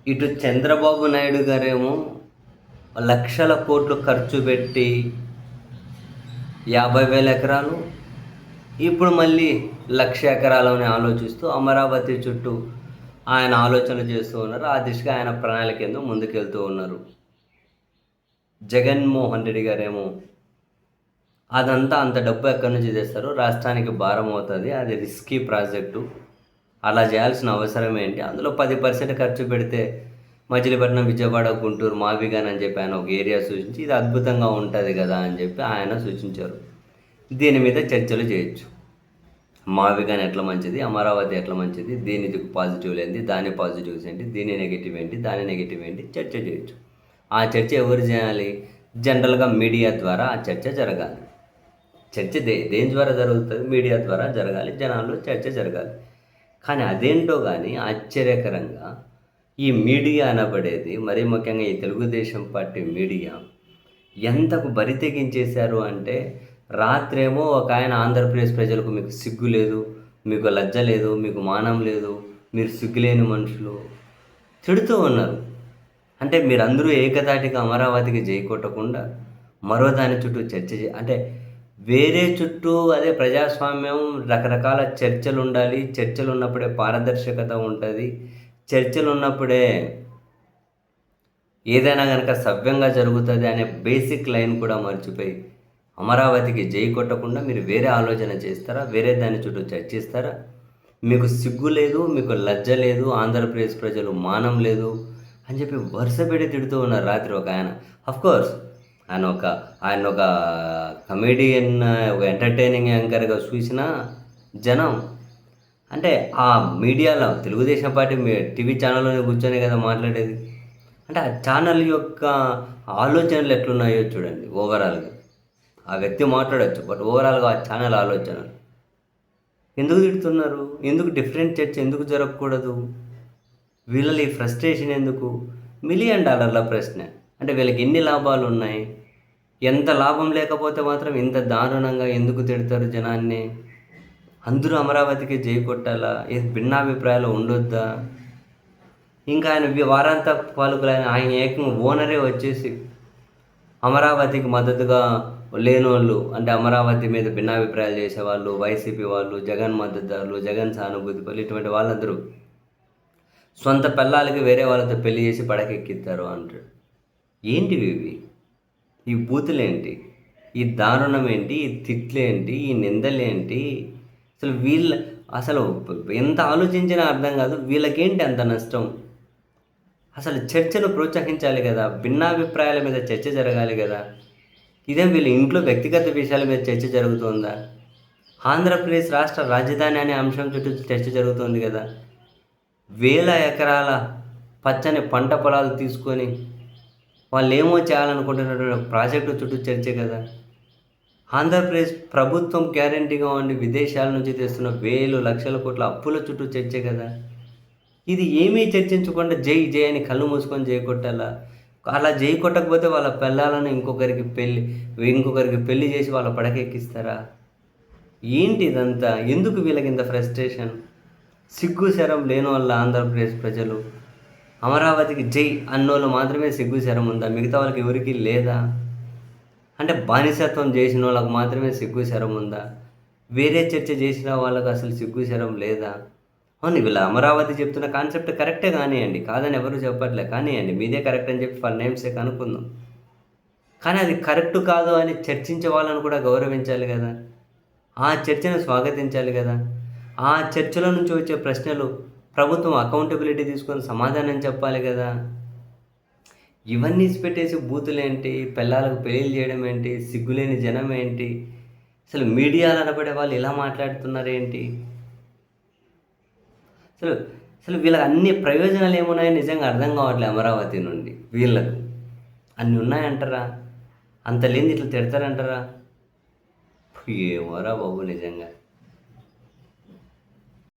ఇటు చంద్రబాబు నాయుడు గారేమో లక్షల కోట్లు ఖర్చు పెట్టి 50,000 ఎకరాలు, ఇప్పుడు మళ్ళీ 1,00,000 ఎకరాలని ఆలోచిస్తూ అమరావతి చుట్టూ ఆయన ఆలోచనలు చేస్తూ ఉన్నారు. ఆ దిశగా ఆయన ప్రణాళిక ఏందో ముందుకెళ్తూ ఉన్నారు. జగన్మోహన్ రెడ్డి గారేమో అదంతా అంత డబ్బు ఎక్కడి నుంచి తెస్తారు, రాష్ట్రానికి భారం అవుతుంది, అది రిస్కీ ప్రాజెక్టు, అలా చేయాల్సిన అవసరం ఏంటి, అందులో 10% ఖర్చు పెడితే మచిలీపట్నం, విజయవాడ, గుంటూరు, మావిగాన్ అని చెప్పి ఆయన ఒక ఏరియా సూచించి ఇది అద్భుతంగా ఉంటుంది కదా అని చెప్పి ఆయన సూచించారు. దీని మీద చర్చలు చేయొచ్చు. మావిగాన్ ఎట్లా మంచిది, అమరావతి ఎట్లా మంచిది, దీనికి పాజిటివ్లు ఏంటి, దాని పాజిటివ్స్ ఏంటి, దీని నెగిటివ్ ఏంటి, దాని నెగిటివ్ ఏంటి, చర్చ చేయొచ్చు. ఆ చర్చ ఎవరు చేయాలి? జనరల్గా మీడియా ద్వారా ఆ చర్చ జరగాలి. చర్చ దేని ద్వారా జరుగుతుంది? మీడియా ద్వారా జరగాలి, జనాల్లో చర్చ జరగాలి. కానీ అదేంటో కానీ ఆశ్చర్యకరంగా ఈ మీడియా అనబడేది, మరీ ముఖ్యంగా ఈ తెలుగుదేశం పార్టీ మీడియా ఎంతకు బరి తెగించేశారు అంటే, రాత్రేమో ఒక ఆయన ఆంధ్రప్రదేశ్ ప్రజలకు మీకు సిగ్గు లేదు, మీకు లజ్జ లేదు, మీకు మానం లేదు, మీరు సిగ్గులేని మనుషులు తిడుతూ ఉన్నారు. అంటే మీరందరూ ఏకతాటిగా అమరావతికి జై కొట్టకుండా మరో దాని చుట్టూ చర్చ అంటే వేరే చుట్టూ అదే ప్రజాస్వామ్యం, రకరకాల చర్చలు ఉండాలి, చర్చలు ఉన్నప్పుడే పారదర్శకత ఉంటుంది, చర్చలు ఉన్నప్పుడే ఏదైనా కనుక సవ్యంగా జరుగుతుంది అనే బేసిక్ లైన్ కూడా మర్చిపోయి అమరావతికి జై కొట్టకుండా మీరు వేరే ఆలోచన చేస్తారా? వేరే దాని చుట్టూ చర్చిస్తారా? మీకు సిగ్గు లేదు, మీకు లజ్జ లేదు, ఆంధ్రప్రదేశ్ ప్రజలు మానం లేదు అని చెప్పి వరుస పెట్టి తిడుతూ ఉన్నారు రాత్రి ఒక ఆయన. అఫ్కోర్స్ ఆయన ఒక కమెడియన్, ఒక ఎంటర్టైనింగ్ యాంకర్గా చూసిన జనం అంటే ఆ మీడియాలో తెలుగుదేశం పార్టీ టీవీ ఛానల్లోనే కూర్చొని కదా మాట్లాడేది. అంటే ఆ ఛానల్ యొక్క ఆలోచనలు ఎట్లున్నాయో చూడండి. ఓవరాల్గా ఆ వ్యక్తి మాట్లాడచ్చు, బట్ ఓవరాల్గా ఆ ఛానల్ ఆలోచనలు ఎందుకు తిడుతున్నారు? ఎందుకు డిఫరెంట్ చర్చ ఎందుకు జరగకూడదు? వీళ్ళని ఫ్రస్ట్రేషన్ ఎందుకు? $1,000,000 ప్రశ్న. అంటే వీళ్ళకి ఎన్ని లాభాలు ఉన్నాయి? ఎంత లాభం లేకపోతే మాత్రం ఇంత దారుణంగా ఎందుకు తిడతారు జనాన్ని? అందరూ అమరావతికి జై కొట్టాలా? భిన్నాభిప్రాయాలు ఉండొద్దా? ఇంకా ఆయన వారాంత పాలకులైన ఆయన ఏకంగా ఓనరే వచ్చేసి అమరావతికి మద్దతుగా లేనోళ్ళు, అంటే అమరావతి మీద భిన్నాభిప్రాయాలు చేసేవాళ్ళు, వైసీపీ వాళ్ళు, జగన్ మద్దతుదారులు, జగన్ సానుభూతి పనులు, ఇటువంటి వాళ్ళందరూ సొంత పిల్లలకి వేరే వాళ్ళతో పెళ్లి చేసి పడకెక్కిస్తారు అంటారు. ఏంటివి ఇవి? ఈ బూతులేంటి? ఈ దారుణం ఏంటి? ఈ తిట్లేంటి? ఈ నిందలేంటి? అసలు ఎంత ఆలోచించినా అర్థం కాదు. వీళ్ళకేంటి అంత నష్టం? అసలు చర్చను ప్రోత్సహించాలి కదా, భిన్నాభిప్రాయాల మీద చర్చ జరగాలి కదా. ఇదేం వీళ్ళ ఇంట్లో వ్యక్తిగత విషయాల మీద చర్చ జరుగుతుందా? ఆంధ్రప్రదేశ్ రాష్ట్ర రాజధాని అనే అంశం చుట్టూ చర్చ జరుగుతుంది కదా. వేల ఎకరాల పచ్చని పంట పొలాలు తీసుకొని వాళ్ళు ఏమో చేయాలనుకుంటున్నటువంటి ప్రాజెక్టు చుట్టూ చర్చే కదా. ఆంధ్రప్రదేశ్ ప్రభుత్వం గ్యారంటీగా ఉండి విదేశాల నుంచి తెస్తున్న వేలు లక్షల కోట్ల అప్పుల చుట్టూ చర్చే కదా. ఇది ఏమీ చర్చించకుండా జై జై అని కళ్ళు మూసుకొని జై కొట్టాలా? అలా జై కొట్టకపోతే వాళ్ళ పిల్లలను ఇంకొకరికి పెళ్లి చేసి వాళ్ళ పడకెక్కిస్తారా? ఏంటి ఇదంతా? ఎందుకు వీళ్ళకి ఇంత ఫ్రస్ట్రేషన్? సిగ్గు శరం లేని వాళ్ళ ఆంధ్రప్రదేశ్ ప్రజలు. అమరావతికి జై అన్నోళ్ళు మాత్రమే సిగ్గు శరం ఉందా? మిగతా వాళ్ళకి ఎవరికి లేదా? అంటే బానిసత్వం చేసిన వాళ్ళకు మాత్రమే సిగ్గు శరం ఉందా? వేరే చర్చ చేసిన వాళ్ళకు అసలు సిగ్గు శరం లేదా? అవును, వీళ్ళ అమరావతి చెప్తున్న కాన్సెప్ట్ కరెక్టే కానివ్వండి, కాదని ఎవరు చెప్పట్లే, కానివ్వండి, మీదే కరెక్ట్ అని చెప్పి ఫర్ నేమ్సే కనుక్కుందాం. కానీ అది కరెక్ట్ కాదు అని చర్చించే వాళ్ళని కూడా గౌరవించాలి కదా, ఆ చర్చను స్వాగతించాలి కదా. ఆ చర్చల నుంచి వచ్చే ప్రశ్నలు ప్రభుత్వం అకౌంటబిలిటీ తీసుకొని సమాధానం చెప్పాలి కదా. ఇవన్నీ పెట్టేసి బూతులేంటి, పిల్లలకు పెళ్ళిళ్ళు చేయడం ఏంటి, సిగ్గులేని జనం ఏంటి, అసలు మీడియాలో అనబడే వాళ్ళు ఇలా మాట్లాడుతున్నారేంటి? అసలు వీళ్ళకి అన్ని ప్రయోజనాలు ఏమున్నాయో నిజంగా అర్థం కావట్లేదు. అమరావతి నుండి వీళ్ళకు అన్నీ ఉన్నాయంటారా? అంత లేని ఇట్లా తిడతారంటారా? ఏమోరా బాబు నిజంగా.